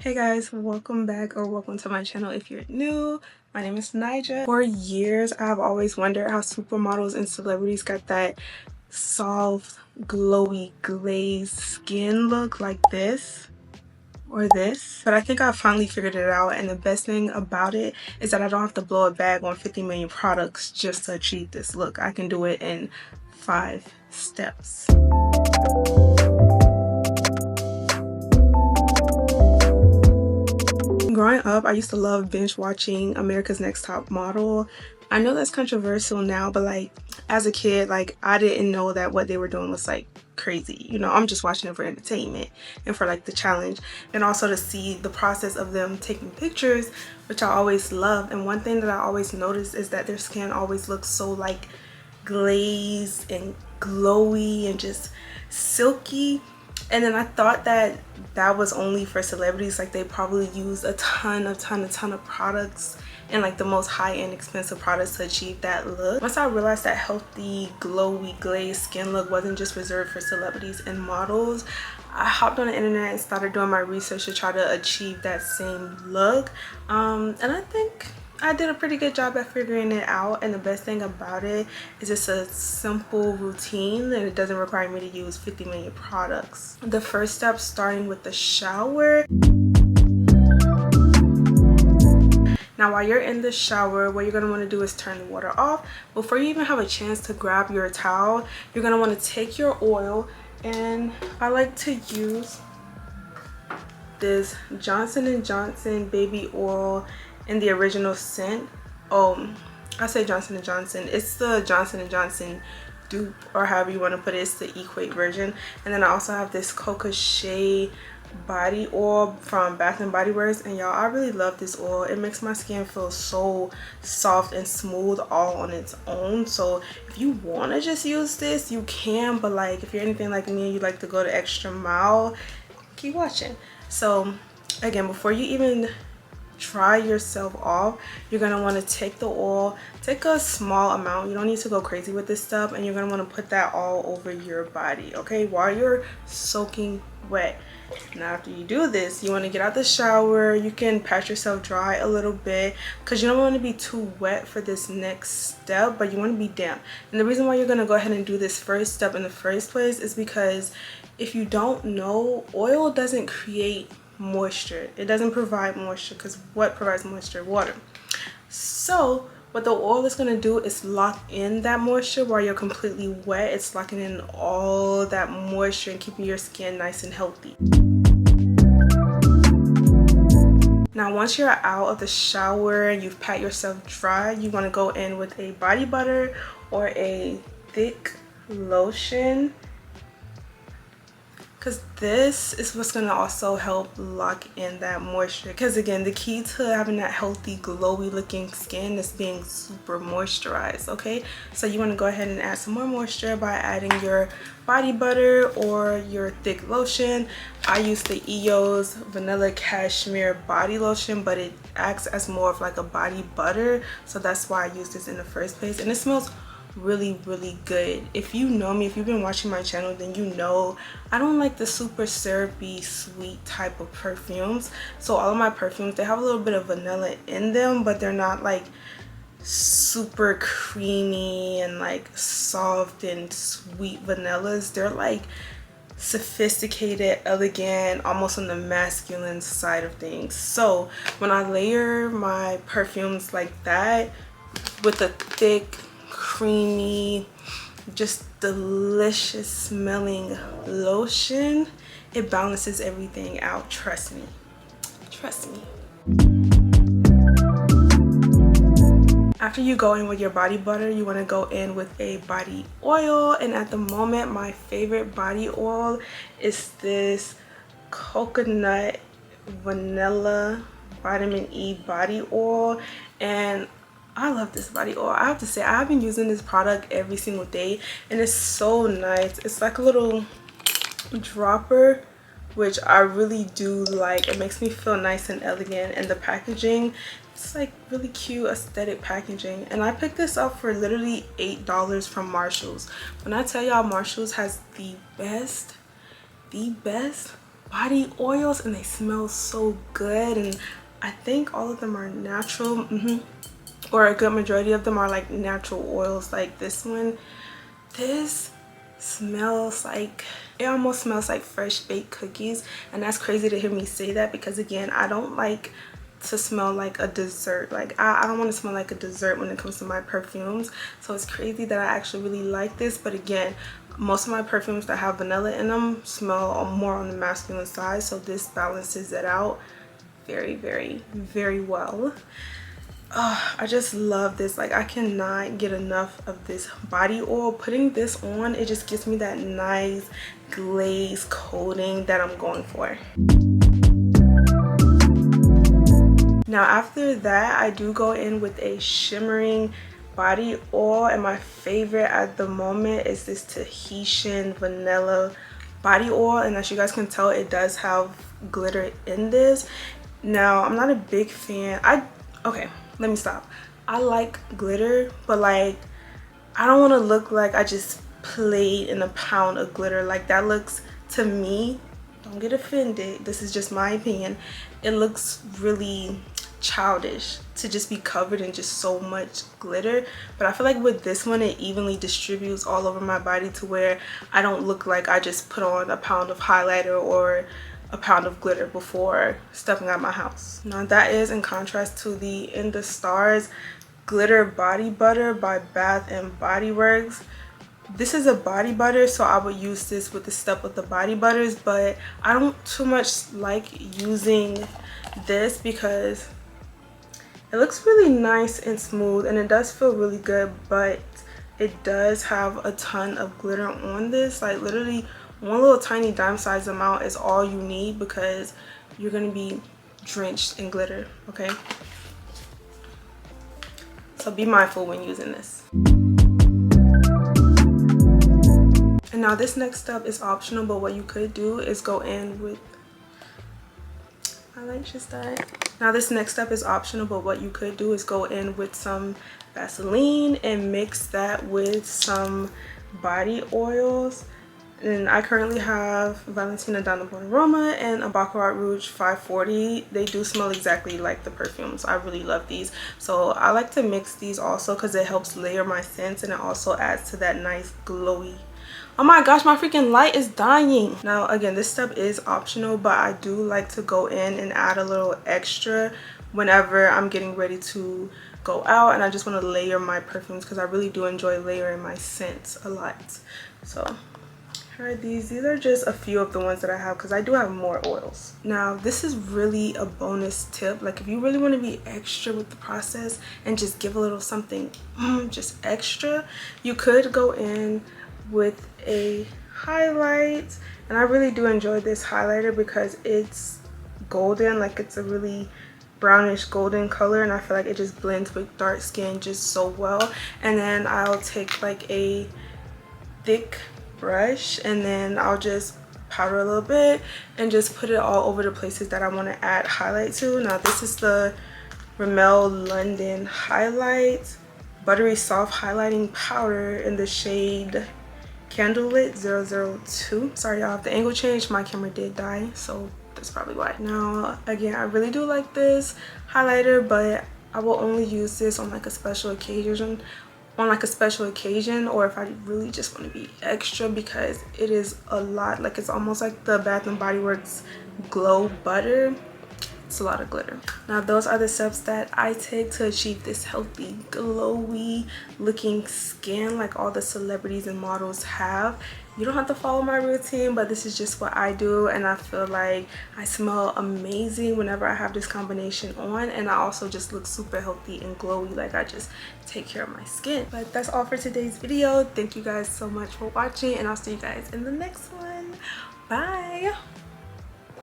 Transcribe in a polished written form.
Hey guys, welcome back or welcome to my channel if you're new. My name is Nija. For years, I've always wondered how supermodels and celebrities got that soft, glowy, glazed skin look like this or this. But I think I finally figured it out, and the best thing about it is that I don't have to blow a bag on 50 million products just to achieve this look. I can do it in 5 steps. Growing up, I used to love binge watching America's Next Top Model. I know that's controversial now, but like as a kid, like I didn't know that what they were doing was like crazy. You know, I'm just watching it for entertainment and for like the challenge, and also to see the process of them taking pictures, which I always love. And one thing that I always noticed is that their skin always looks so like glazed and glowy and just silky. And then I thought that that was only for celebrities, like they probably use a ton of products and like the most high-end expensive products to achieve that look. Once I realized that healthy glowy glazed skin look wasn't just reserved for celebrities and models, I hopped on the internet and started doing my research to try to achieve that same look, and I think I did a pretty good job at figuring it out. And the best thing about it is it's a simple routine and it doesn't require me to use 50 million products. The first step, starting with the shower. Now while you're in the shower, what you're going to want to do is turn the water off. Before you even have a chance to grab your towel, you're going to want to take your oil, and I like to use this Johnson & Johnson baby oil in the original scent. I say Johnson & Johnson, it's the Johnson & Johnson dupe, or however you want to put it. It's the Equate version. And then I also have this Coca Shea body oil from Bath and Body Works, and y'all, I really love this oil. It makes my skin feel so soft and smooth all on its own. So if you want to just use this, you can, but like if you're anything like me and you like to go the extra mile, keep watching. So again, before you even dry yourself off, you're going to want to take the oil, take a small amount. You don't need to go crazy with this stuff, and you're going to want to put that all over your body, okay, while you're soaking wet. Now after you do this, you want to get out the shower. You can pat yourself dry a little bit because you don't want to be too wet for this next step, but you want to be damp. And the reason why you're going to go ahead and do this first step in the first place is because if you don't know, oil doesn't create moisture. It doesn't provide moisture, because what provides moisture? Water. So what the oil is going to do is lock in that moisture while you're completely wet. It's locking in all that moisture and keeping your skin nice and healthy. Now once you're out of the shower and you've pat yourself dry, you want to go in with a body butter or a thick lotion, because this is what's going to also help lock in that moisture. Because again, the key to having that healthy glowy looking skin is being super moisturized, okay? So you want to go ahead and add some more moisture by adding your body butter or your thick lotion. I use the EOS vanilla cashmere body lotion, but it acts as more of like a body butter, so that's why I use this in the first place, and it smells really good. If you know me, if you've been watching my channel, then you know I don't like the super syrupy sweet type of perfumes. So all of my perfumes, they have a little bit of vanilla in them, but they're not like super creamy and like soft and sweet vanillas. They're like sophisticated, elegant, almost on the masculine side of things. So when I layer my perfumes like that with a thick, creamy, just delicious smelling lotion, it balances everything out. Trust me. After you go in with your body butter, you want to go in with a body oil, and at the moment my favorite body oil is this coconut vanilla vitamin E body oil, and I love this body oil. I have to say, I've been using this product every single day, and it's so nice. It's like a little dropper, which I really do like. It makes me feel nice and elegant, and the packaging, it's like really cute aesthetic packaging. And I picked this up for literally $8 from Marshall's. When I tell y'all, Marshall's has the best body oils and they smell so good, and I think all of them are natural, or a good majority of them are like natural oils. Like this one, this smells like, it almost smells like fresh baked cookies, and that's crazy to hear me say that because again, I don't like to smell like a dessert. Like I don't want to smell like a dessert when it comes to my perfumes, so it's crazy that I actually really like this. But again, most of my perfumes that have vanilla in them smell more on the masculine side, so this balances it out very, very, very well. I just love this. Like I cannot get enough of this body oil. Putting this on, it just gives me that nice glaze coating that I'm going for. Now after that, I do go in with a shimmering body oil, and my favorite at the moment is this Tahitian vanilla body oil, and as you guys can tell, it does have glitter in this. Now I'm not a big fan. Okay, let me stop. I like glitter, but like I don't want to look like I just played in a pound of glitter. Like that looks, to me, don't get offended, this is just my opinion, it looks really childish to just be covered in just so much glitter. But I feel like with this one, it evenly distributes all over my body to where I don't look like I just put on a pound of highlighter or a pound of glitter before stepping out my house. Now that is in contrast to the In the Stars Glitter Body Butter by Bath and Body Works. This is a body butter, so I would use this with the stuff with the body butters, but I don't too much like using this because it looks really nice and smooth and it does feel really good, but it does have a ton of glitter on this. Like literally one little tiny dime size amount is all you need because you're going to be drenched in glitter, okay? So be mindful when using this. And now this next step is optional, but what you could do is go in with, I like just that. Now this next step is optional, but what you could do is go in with some Vaseline and mix that with some body oils. And I currently have Valentina Donna Bon Aroma and a Baccarat Rouge 540. They do smell exactly like the perfumes. I really love these. So I like to mix these also because it helps layer my scents and it also adds to that nice glowy. Oh my gosh, my freaking light is dying. Now again, this step is optional, but I do like to go in and add a little extra whenever I'm getting ready to go out and I just want to layer my perfumes because I really do enjoy layering my scents a lot. So these are just a few of the ones that I have because I do have more oils. Now this is really a bonus tip. Like if you really want to be extra with the process and just give a little something just extra, you could go in with a highlight, and I really do enjoy this highlighter because it's golden, like it's a really brownish golden color, and I feel like it just blends with dark skin just so well. And then I'll take like a thick brush and then I'll just powder a little bit and just put it all over the places that I want to add highlight to. Now this is the Rimmel London Highlight Buttery Soft Highlighting Powder in the shade Candlelit 002. Sorry y'all, if the angle changed, my camera did die, so that's probably why. Now again, I really do like this highlighter, but I will only use this on like a special occasion, or if I really just want to be extra because it is a lot. Like it's almost like the Bath and Body Works Glow Butter. It's a lot of glitter. Now those are the steps that I take to achieve this healthy, glowy looking skin like all the celebrities and models have. You don't have to follow my routine, but this is just what I do, and I feel like I smell amazing whenever I have this combination on, and I also just look super healthy and glowy, like I just take care of my skin. But that's all for today's video. Thank you guys so much for watching, and I'll see you guys in the next one. Bye.